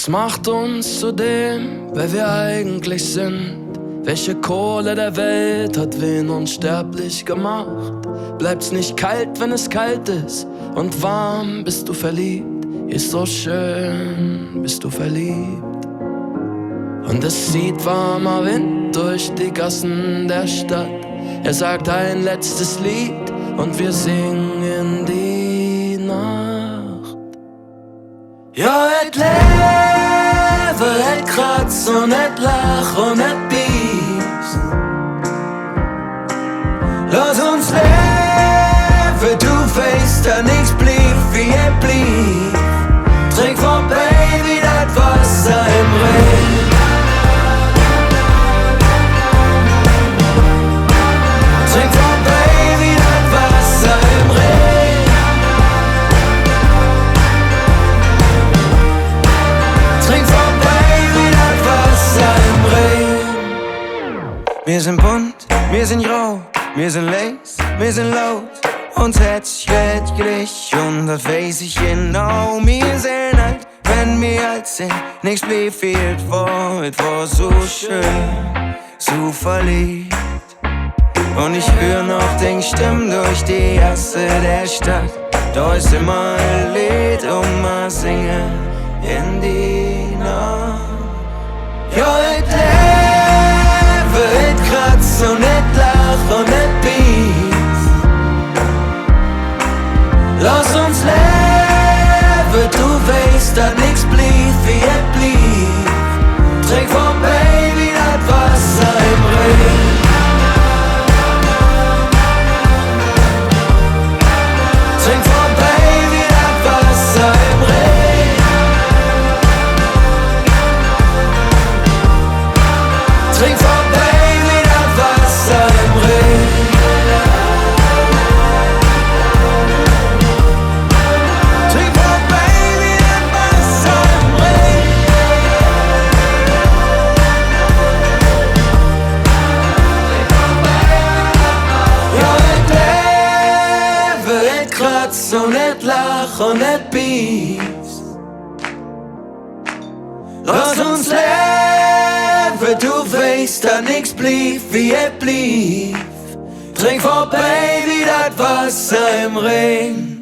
Was macht uns zu dem, wer wir eigentlich sind? Welche Kohle der Welt hat wen unsterblich gemacht? Bleibt's nicht kalt, wenn es kalt ist, und warm bist du verliebt. Ist so schön, bist du verliebt. Und es zieht warmer Wind durch die Gassen der Stadt. Er sagt ein letztes Lied und wir singen die Nacht. Ja, et leve, et kratz und et lach und et bies. Lass uns leben, du weißt, da nichts blieb, wie blieb. Trink vom Baby das Wasser im Regen. Trink vom Baby das Wasser im Regen. Trink vom Baby das Wasser im Regen. Wir sind bunt, wir sind grau, wir sind lace, wir sind laut. Uns Herz schlägt gleich und das weiß ich genau. Wir sind alt, wenn wir alt sind, nichts blieb wie es war so schön, so verliebt. Und ich hör noch den Stimmen durch die Gasse der Stadt. Da ist immer ein Lied mal singen in die Nacht. Ja, et lebe, et kratz und et lach und et bies. Lass uns leben, du weißt, dass nix blieb, wie es blieb. Trink vom Baby das Wasser im Regen. Trink vom Baby das Wasser im Regen. Trink vom Baby das Wasser im Regen. Und et lach und et bies. Lass uns leben, du weißt, da nix blieb, wie es blieb. Trink vor Baby das Wasser im Regen.